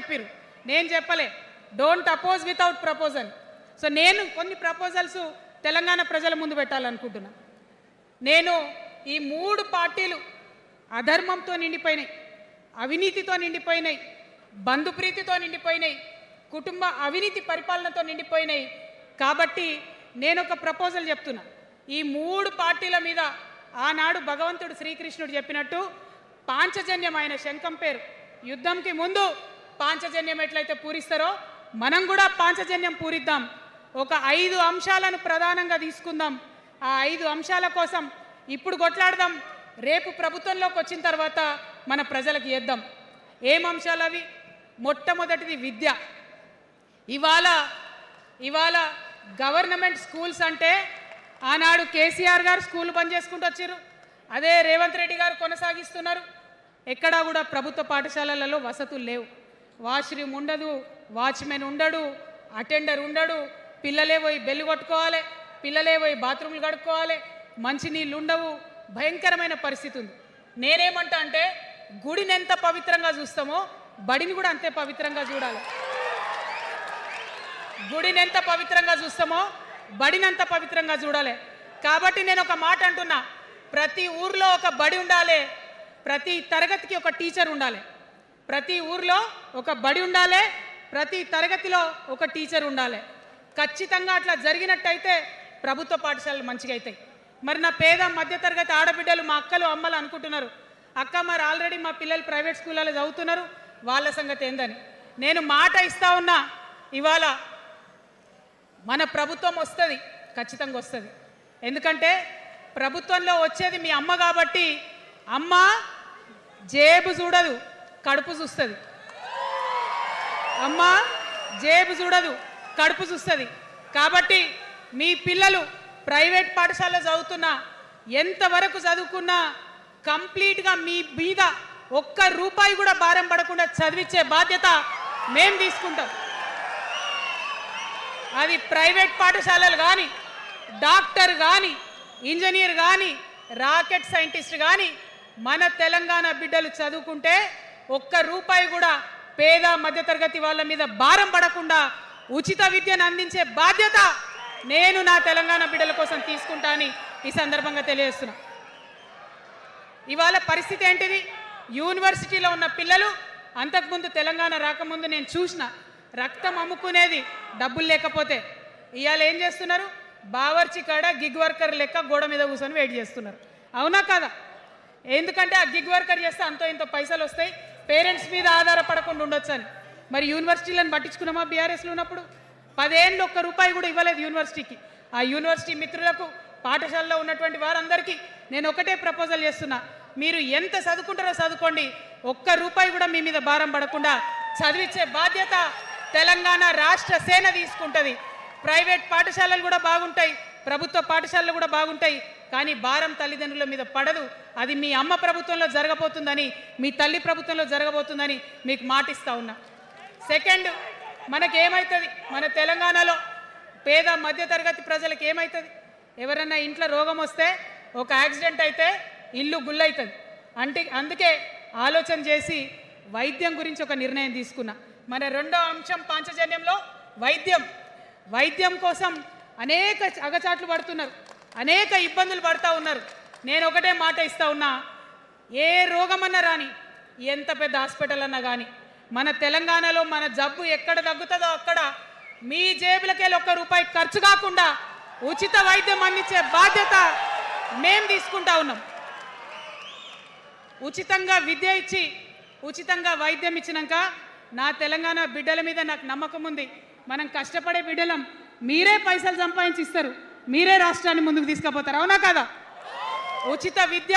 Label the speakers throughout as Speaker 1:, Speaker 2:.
Speaker 1: చెప్పారు, నేను చెప్పలే. Don't oppose without proposal. So నేను కొన్ని ప్రపోజల్స్ తెలంగాణ ప్రజల ముందు పెట్టాలనుకుంటున్నా. నేను ఈ 3 పార్టీలు అధర్మంతో నిండిపోయినాయి, అవినీతితో నిండిపోయినాయి, బంధుప్రీతితో నిండిపోయినాయి, కుటుంబ అవినీతి పరిపాలనతో నిండిపోయినాయి. కాబట్టి నేను ఒక ప్రపోజల్ చెప్తున్నా. ఈ 3 పార్టీల మీద ఆనాడు భగవంతుడు శ్రీకృష్ణుడు చెప్పినట్టు పాంచజన్యం, ఆయన శంఖం పేరు, యుద్ధంకి ముందు పాంచజన్యం ఎట్లయితే పూరిస్తారో మనం కూడా పాంచజన్యం పూరిద్దాం. ఒక 5 అంశాలను ప్రధానంగా తీసుకుందాం. ఆ 5 అంశాల కోసం ఇప్పుడు కొట్లాడదాం, రేపు ప్రభుత్వంలోకి వచ్చిన తర్వాత మన ప్రజలకు ఇద్దాం. ఏం అంశాలు అవి? మొట్టమొదటిది విద్య. ఇవాళ గవర్నమెంట్ స్కూల్స్ అంటే ఆనాడు కేసీఆర్ గారు స్కూల్ బంద్ చేసుకుంటూ వచ్చారు, అదే రేవంత్ రెడ్డి గారు కొనసాగిస్తున్నారు. ఎక్కడా కూడా ప్రభుత్వ పాఠశాలలలో వసతులు లేవు. వాష్రూమ్ ఉండదు, వాచ్మెన్ ఉండడు, అటెండర్ ఉండడు, పిల్లలే పోయి బెల్లు కొట్టుకోవాలి, పిల్లలే పోయి బాత్రూమ్లు కడుక్కోవాలి, మంచినీళ్ళు ఉండవు, భయంకరమైన పరిస్థితి ఉంది. నేనేమంటా అంటే గుడిని ఎంత పవిత్రంగా చూస్తామో బడిని కూడా అంతే పవిత్రంగా చూడాలి. గుడిని ఎంత పవిత్రంగా చూస్తామో బడిని అంత పవిత్రంగా చూడాలి. కాబట్టి నేను ఒక మాట అంటున్నా, ప్రతి ఊర్లో ఒక బడి ఉండాలి, ప్రతి తరగతికి ఒక టీచర్ ఉండాలి. ప్రతి ఊర్లో ఒక బడి ఉండాలి, ప్రతి తరగతిలో ఒక టీచర్ ఉండాలి. ఖచ్చితంగా అట్లా జరిగినట్టయితే ప్రభుత్వ పాఠశాలలు మంచిగా అవుతాయి. మరి నా పేద మధ్యతరగతి ఆడబిడ్డలు, మా అక్కలు అమ్మలు అనుకుంటున్నారు, అక్క మరి ఆల్రెడీ మా పిల్లలు ప్రైవేట్ స్కూళ్ళలో చదువుతున్నారు, వాళ్ళ సంగతి ఏందని. నేను మాట ఇస్తా ఉన్నా, ఇవాళ మన ప్రభుత్వం వస్తుంది, ఖచ్చితంగా వస్తుంది. ఎందుకంటే ప్రభుత్వంలో వచ్చేది మీ అమ్మ కాబట్టి అమ్మ జేబు చూడదు, కడుపు చూస్తుంది. అమ్మ జేబు చూడదు, కడుపు చూస్తుంది. కాబట్టి మీ పిల్లలు ప్రైవేట్ పాఠశాలలో చదువుతున్నా, ఎంతవరకు చదువుకున్నా కంప్లీట్గా మీ మీద ఒక్క రూపాయి కూడా భారం పడకుండా చదివించే బాధ్యత మేము తీసుకుంటాం. అది ప్రైవేట్ పాఠశాలలు కానీ, డాక్టర్ కానీ, ఇంజనీర్ కానీ, రాకెట్ సైంటిస్ట్ కానీ మన తెలంగాణ బిడ్డలు చదువుకుంటే ఒక్క రూపాయి కూడా పేద మధ్యతరగతి వాళ్ళ మీద భారం పడకుండా ఉచిత విద్యను అందించే బాధ్యత నేను నా తెలంగాణ బిడ్డల కోసం తీసుకుంటా అని ఈ సందర్భంగా తెలియజేస్తున్నా. ఇవాళ పరిస్థితి ఏంటిది? యూనివర్సిటీలో ఉన్న పిల్లలు అంతకుముందు తెలంగాణ రాకముందు నేను చూసిన రక్తం అమ్ముకునేది డబ్బులు లేకపోతే. ఇవాళ ఏం చేస్తున్నారు? బావర్చి కాడ గిగ్ వర్కర్ లెక్క గోడ మీద కూర్చొని వెయిట్ చేస్తున్నారు. అవునా కదా? ఎందుకంటే ఆ గిగ్ వర్కర్ చేస్తే అంతో ఇంత పైసలు వస్తాయి, పేరెంట్స్ మీద ఆధారపడకుండా ఉండొచ్చు అని. మరి యూనివర్సిటీలను పట్టించుకున్నామా? బీఆర్ఎస్లో ఉన్నప్పుడు 10 ఏళ్ళు ఒక్క రూపాయి కూడా ఇవ్వలేదు యూనివర్సిటీకి. ఆ యూనివర్సిటీ మిత్రులకు, పాఠశాలలో ఉన్నటువంటి వారందరికీ నేను ఒకటే ప్రపోజల్ చేస్తున్నా, మీరు ఎంత చదువుకుంటారో చదువుకోండి, ఒక్క రూపాయి కూడా మీ మీద భారం పడకుండా చదివించే బాధ్యత తెలంగాణ రాష్ట్ర సేన తీసుకుంటుంది. ప్రైవేట్ పాఠశాలలు కూడా బాగుంటాయి, ప్రభుత్వ పాఠశాలలు కూడా బాగుంటాయి, కానీ భారం తల్లిదండ్రుల మీద పడదు. అది మీ అమ్మ ప్రభుత్వంలో జరగబోతుందని, మీ తల్లి ప్రభుత్వంలో జరగబోతుందని మీకు మాటిస్తా ఉన్నా. సెకండ్, మనకేమవుతుంది? మన తెలంగాణలో పేద మధ్యతరగతి ప్రజలకు ఏమవుతుంది? ఎవరన్నా ఇంట్లో రోగం వస్తే, ఒక యాక్సిడెంట్ అయితే ఇల్లు గుల్లవుతుంది. అందుకే ఆలోచన చేసి వైద్యం గురించి ఒక నిర్ణయం తీసుకున్నా. మన రెండో అంశం పాంచజన్యంలో వైద్యం కోసం అనేక అగచాట్లు పడుతున్నారు, అనేక ఇబ్బందులు పడుతూ ఉన్నారు. నేను ఒకటే మాట ఇస్తా ఉన్నా, ఏ రోగమన్నా రాని, ఎంత పెద్ద హాస్పిటల్ అన్నా కానీ, మన తెలంగాణలో మన జబ్బు ఎక్కడ తగ్గుతుందో అక్కడ మీ జేబులకెళ్ళి ఒక్క రూపాయి ఖర్చు కాకుండా ఉచిత వైద్యం అందించే బాధ్యత మేము తీసుకుంటా ఉన్నాం. ఉచితంగా విద్య ఇచ్చి, ఉచితంగా వైద్యం ఇచ్చినాక నా తెలంగాణ బిడ్డల మీద నాకు నమ్మకం ఉంది. మనం కష్టపడే బిడ్డలం, మీరే పైసలు సంపాదించి ఇస్తారు, మీరే రాష్ట్రాన్ని ముందుకు తీసుకుపోతారు. అవునా కదా? ఉచిత విద్య,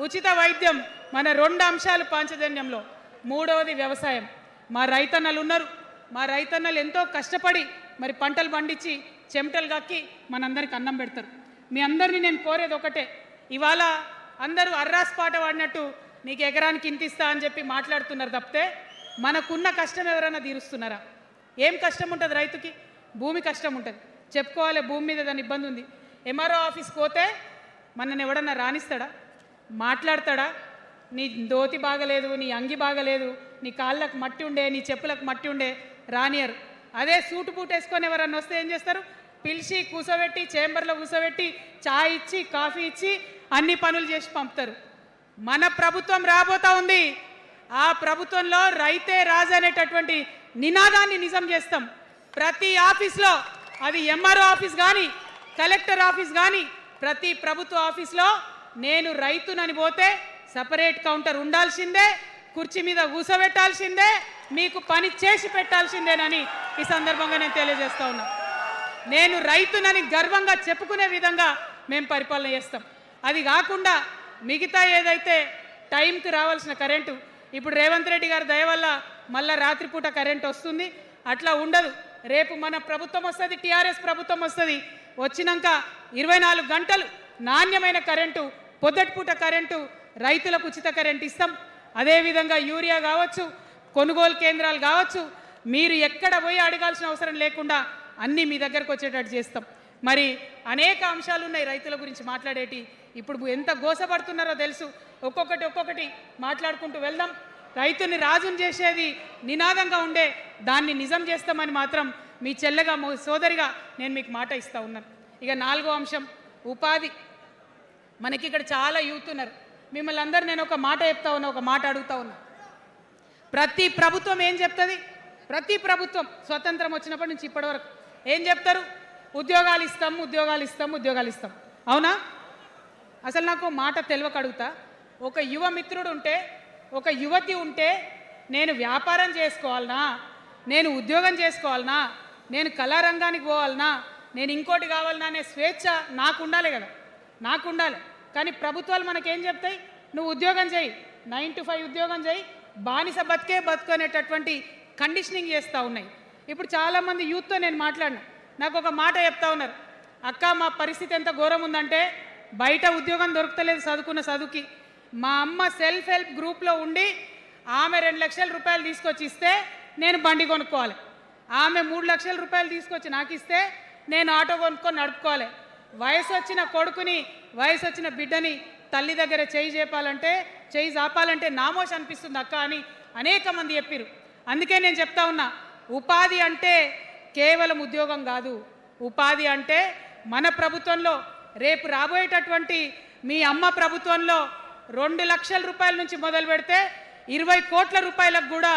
Speaker 1: ఉచిత వైద్యం మన 2 అంశాలు పాంచజన్యంలో. మూడవది వ్యవసాయం. మా రైతన్నలు ఉన్నారు, మా రైతన్నలు ఎంతో కష్టపడి మరి పంటలు పండించి చెమటలు కక్కి మనందరికి అన్నం పెడతారు. మీ అందరినీ నేను కోరేది ఒకటే, ఇవాళ అందరూ అర్రాస్ పాట పాడినట్టు నీకు ఎకరానికి ఇంత ఇస్తా అని చెప్పి మాట్లాడుతున్నారు తప్పితే మనకున్న కష్టం ఎవరైనా తీరుస్తున్నారా? ఏం కష్టం ఉంటుంది రైతుకి? భూమి కష్టం ఉంటుంది, చెప్పుకోవాలి, భూమి మీద దాని ఇబ్బంది ఉంది. ఎంఆర్ఓ ఆఫీస్కి పోతే మనని ఎవడన్నా రాణిస్తాడా? మాట్లాడతాడా? నీ దోతి బాగలేదు, నీ అంగి బాగలేదు, నీ కాళ్ళకు మట్టి ఉండే, నీ చెప్పులకు మట్టి ఉండే రానియరు. అదే సూటు బూట్ వేసుకొని ఎవరన్నా వస్తే ఏం చేస్తారు? పిలిచి కూసోబెట్టి చేంబర్లో కూసోబెట్టి చాయ్ ఇచ్చి కాఫీ ఇచ్చి అన్ని పనులు చేసి పంపుతారు. మన ప్రభుత్వం రాబోతా ఉంది. ఆ ప్రభుత్వంలో రైతే రాజు అనేటటువంటి నినాదాన్ని నిజం చేస్తాం. ప్రతి ఆఫీస్లో, అది ఎంఆర్ఓ ఆఫీస్ కానీ కలెక్టర్ ఆఫీస్ కానీ ప్రతి ప్రభుత్వ ఆఫీస్లో నేను రైతునని పోతే సపరేట్ కౌంటర్ ఉండాల్సిందే, కుర్చీ మీద కూసోబెట్టాల్సిందే, మీకు పని చేసి పెట్టాల్సిందేనని ఈ సందర్భంగా నేను తెలియజేస్తా ఉన్నా. నేను రైతునని గర్వంగా చెప్పుకునే విధంగా మేము పరిపాలన చేస్తాం. అది కాకుండా మిగతా ఏదైతే టైంకి రావాల్సిన కరెంటు, ఇప్పుడు రేవంత్ రెడ్డి గారి దయ వల్ల మళ్ళీ రాత్రిపూట కరెంట్ వస్తుంది. అట్లా ఉండదు. రేపు మన ప్రభుత్వం వస్తుంది, టీఆర్ఎస్ ప్రభుత్వం వస్తుంది. వచ్చినాక 24 గంటలు నాణ్యమైన కరెంటు, పొద్దుటిపూట కరెంటు, రైతులకు ఉచిత కరెంట్ ఇస్తాం. అదేవిధంగా యూరియా కావచ్చు, కొనుగోలు కేంద్రాలు కావచ్చు, మీరు ఎక్కడ పోయి అడగాల్సిన అవసరం లేకుండా అన్నీ మీ దగ్గరకు వచ్చేటట్టు చేస్తాం. మరి అనేక అంశాలు ఉన్నాయి రైతుల గురించి మాట్లాడేటి. ఇప్పుడు ఎంత గోసపడుతున్నారో తెలుసు. ఒక్కొక్కటి మాట్లాడుకుంటూ వెళ్దాం. రైతుని రాజుని చేసేది నినాదంగా ఉండే దాన్ని నిజం చేస్తామని మాత్రం మీ చెల్లెగా సోదరిగా నేను మీకు మాట ఇస్తూ ఉన్నాను. ఇక 4వ అంశం ఉపాధి. మనకి ఇక్కడ చాలా యూత్ ఉన్నారు. మిమ్మల్ని అందరూ నేను ఒక మాట చెప్తా ఉన్నా, ఒక మాట అడుగుతా ఉన్నా. ప్రతి ప్రభుత్వం ఏం చెప్తుంది? ప్రతి ప్రభుత్వం స్వతంత్రం వచ్చినప్పటి నుంచి ఇప్పటి వరకు ఏం చెప్తారు? ఉద్యోగాలు ఇస్తాం, ఉద్యోగాలు ఇస్తాం, ఉద్యోగాలు ఇస్తాం. అవునా? అసలు నాకు మాట తెలియక అడుగుతా. ఒక యువ మిత్రుడు ఉంటే, ఒక యువతి ఉంటే, నేను వ్యాపారం చేసుకోవాలనా, నేను ఉద్యోగం చేసుకోవాలనా, నేను కళారంగానికి పోవాలనా, నేను ఇంకోటి కావాలనా అనే స్వేచ్ఛ నాకు ఉండాలి కదా, నాకు ఉండాలి. కానీ ప్రభుత్వాలు మనకేం చెప్తాయి? నువ్వు ఉద్యోగం చేయి, 9 to 5 ఉద్యోగం చేయి, బానిస బతుకు అనేటటువంటి కండిషనింగ్ చేస్తూ ఉన్నాయి. ఇప్పుడు చాలామంది యూత్తో నేను మాట్లాడినా, నాకు ఒక మాట చెప్తా ఉన్నారు. అక్క, మా పరిస్థితి ఎంత ఘోరం ఉందంటే బయట ఉద్యోగం దొరుకుతలేదు చదువుకున్న చదువుకి. మా అమ్మ సెల్ఫ్ హెల్ప్ గ్రూప్లో ఉండి ఆమె 2 లక్షల రూపాయలు తీసుకొచ్చి ఇస్తే నేను బండి కొనుక్కోవాలి. ఆమె 3 లక్షల రూపాయలు తీసుకొచ్చి నాకు ఇస్తే నేను ఆటో కొనుక్కొని నడుపుకోవాలి. వయసు వచ్చిన కొడుకుని, వయసు వచ్చిన బిడ్డని తల్లి దగ్గర చేయి జాపాలంటే నామోష్ అనిపిస్తుంది అక్క అని అనేక మంది చెప్పారు. అందుకే నేను చెప్తా ఉన్నా, ఉపాధి అంటే కేవలం ఉద్యోగం కాదు. ఉపాధి అంటే మన ప్రభుత్వంలో, రేపు రాబోయేటటువంటి మీ అమ్మ ప్రభుత్వంలో 2 లక్షల రూపాయల నుంచి మొదలు పెడితే 20 కోట్ల రూపాయలకు కూడా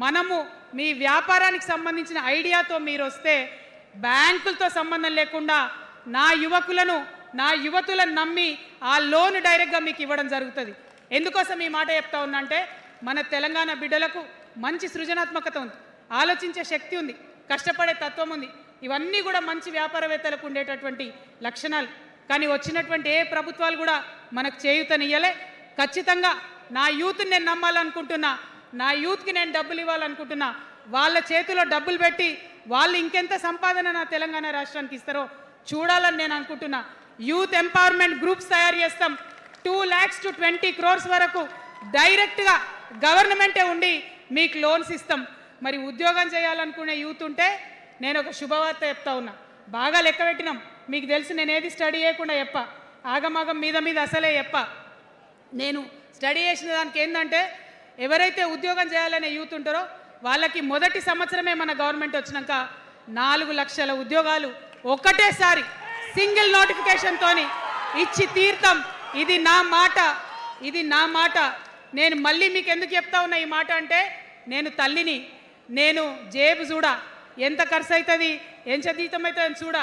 Speaker 1: మనము మీ వ్యాపారానికి సంబంధించిన ఐడియాతో మీరు వస్తే బ్యాంకులతో సంబంధం లేకుండా నా యువకులను, నా యువతులను నమ్మి ఆ లోన్ డైరెక్ట్గా మీకు ఇవ్వడం జరుగుతుంది. ఎందుకోసం ఈ మాట చెప్తా ఉన్నా అంటే, మన తెలంగాణ బిడ్డలకు మంచి సృజనాత్మకత ఉంది, ఆలోచించే శక్తి ఉంది, కష్టపడే తత్వం ఉంది. ఇవన్నీ కూడా మంచి వ్యాపారవేత్తలకు ఉండేటటువంటి లక్షణాలు. కానీ వచ్చినటువంటి ఏ ప్రభుత్వాలు కూడా మనకు చేయూతనియ్యలే. ఖచ్చితంగా నా యూత్ని నేను నమ్మాలనుకుంటున్నా, నా యూత్కి నేను డబ్బులు ఇవ్వాలనుకుంటున్నా. వాళ్ళ చేతిలో డబ్బులు పెట్టి వాళ్ళు ఇంకెంత సంపాదన నా తెలంగాణ రాష్ట్రానికి ఇస్తారో చూడాలని నేను అనుకుంటున్నా. యూత్ ఎంపవర్మెంట్ గ్రూప్స్ తయారు చేస్తాం. 2 lakhs to 20 crores వరకు డైరెక్ట్గా గవర్నమెంటే ఉండి మీకు లోన్స్ ఇస్తాం. మరి ఉద్యోగం చేయాలనుకునే యూత్ ఉంటే నేను ఒక శుభవార్త చెప్తా ఉన్నా. బాగా లెక్క పెట్టినాం. మీకు తెలుసు, నేను ఏది స్టడీ చేయకుండా చెప్పా, ఆగమాగం మీద అసలే చెప్పా. నేను స్టడీ చేసిన దానికి ఏంటంటే, ఎవరైతే ఉద్యోగం చేయాలనే యూత్ ఉంటారో వాళ్ళకి మొదటి సంవత్సరమే మన గవర్నమెంట్ వచ్చినాక 4 లక్షల ఉద్యోగాలు ఒక్కటేసారి సింగిల్ నోటిఫికేషన్తోని ఇచ్చి తీర్థం. ఇది నా మాట, ఇది నా మాట. నేను మళ్ళీ మీకు ఎందుకు చెప్తా ఉన్నా ఈ మాట అంటే, నేను తల్లిని, నేను జేబు చూడా, ఎంత ఖర్చు అవుతుంది, ఎంత జీతం అవుతుంది చూడా.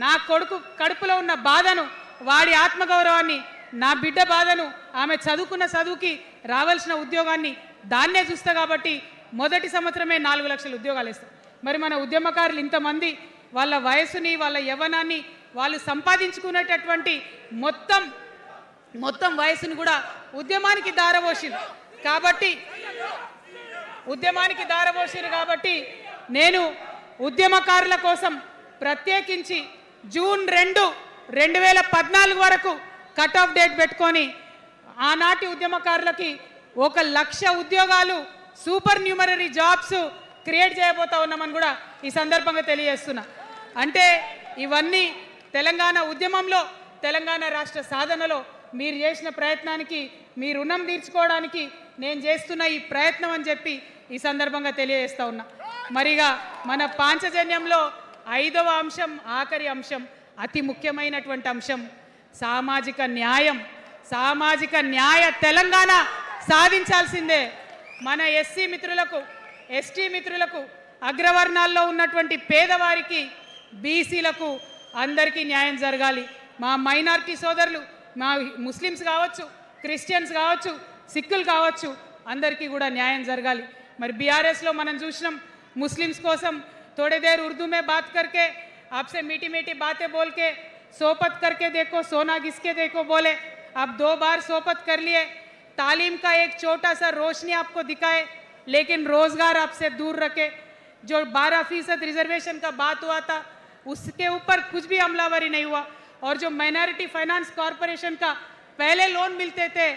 Speaker 1: నా కొడుకు కడుపులో ఉన్న బాధను, వాడి ఆత్మగౌరవాన్ని, నా బిడ్డ బాధను, ఆమె చదువుకున్న చదువుకి రావాల్సిన ఉద్యోగాన్ని దాన్నే చూస్తా. కాబట్టి మొదటి సంవత్సరమే 4 లక్షల ఉద్యోగాలు ఇస్తాం. మరి మన ఉద్యమకారులు ఇంతమంది వాళ్ళ వయసుని, వాళ్ళ యవ్వనాన్ని, వాళ్ళు సంపాదించుకునేటటువంటి మొత్తం వయసుని కూడా ఉద్యమానికి దారపోసింది. కాబట్టి నేను ఉద్యమకారుల కోసం ప్రత్యేకించి జూన్ 2, 2014 వరకు కట్ ఆఫ్ డేట్ పెట్టుకొని ఆనాటి ఉద్యమకారులకి 1 లక్ష ఉద్యోగాలు, సూపర్ న్యూమరరీ జాబ్స్ క్రియేట్ చేయబోతా ఉన్నామని కూడా ఈ సందర్భంగా తెలియజేస్తున్నా. అంటే ఇవన్నీ తెలంగాణ ఉద్యమంలో, తెలంగాణ రాష్ట్ర సాధనలో మీరు చేసిన ప్రయత్నానికి, మీ రుణం తీర్చుకోవడానికి నేను చేస్తున్న ఈ ప్రయత్నం అని చెప్పి ఈ సందర్భంగా తెలియజేస్తా ఉన్నా. మరిగా మన పాంచజన్యంలో 5వ అంశం, ఆఖరి అంశం, అతి ముఖ్యమైనటువంటి అంశం సామాజిక న్యాయం. సామాజిక న్యాయ తెలంగాణ సాధించాల్సిందే. మన ఎస్సీ మిత్రులకు, ఎస్టీ మిత్రులకు, అగ్రవర్ణాల్లో ఉన్నటువంటి పేదవారికి, బీసీలకు అందరికీ న్యాయం జరగాలి. మా మైనారిటీ సోదరులు, మా ముస్లిమ్స్ కావచ్చు, క్రిస్టియన్స్ కావచ్చు, సిక్కులు కావచ్చు, అందరికీ కూడా న్యాయం జరగాలి. మరి బీఆర్ఎస్లో మనం చూసినాం, मुस्लिम्स कोसम थोड़ी देर उर्दू में बात करके आपसे मीठी मीठी बातें बोल के सोपत करके देखो, सोना घिसके देखो बोले, आप 2 बार सोपत कर लिए, तालीम का एक छोटा सा रोशनी आपको दिखाए, लेकिन रोजगार आपसे दूर रखे। जो 12% रिजर्वेशन का बात हुआ था उसके ऊपर कुछ भी अमलावरी नहीं हुआ। और जो माइनॉरिटी फाइनेंस कॉरपोरेशन का पहले लोन मिलते थे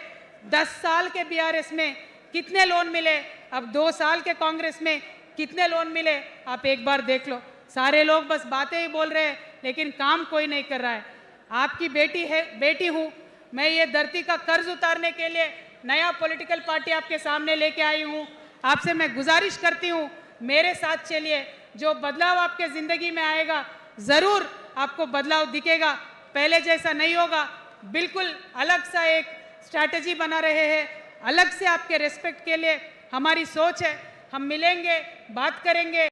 Speaker 1: 10 साल के बीआरएस में कितने लोन मिले, अब 2 साल के कांग्रेस में कितने लोन मिले, आप एक बार देख लो। सारे लोग बस बातें ही बोल रहे हैं लेकिन काम कोई नहीं कर रहा है। आपकी बेटी हूँ मैं, ये धरती का कर्ज उतारने के लिए नया पॉलिटिकल पार्टी आपके सामने लेके आई हूँ। आपसे मैं गुजारिश करती हूँ मेरे साथ चलिए, जो बदलाव आपके ज़िंदगी में आएगा ज़रूर आपको बदलाव दिखेगा, पहले जैसा नहीं होगा। बिल्कुल अलग सा एक स्ट्रैटेजी बना रहे हैं, अलग से आपके रेस्पेक्ट के लिए हमारी सोच है। हम मिलेंगे, बात करेंगे,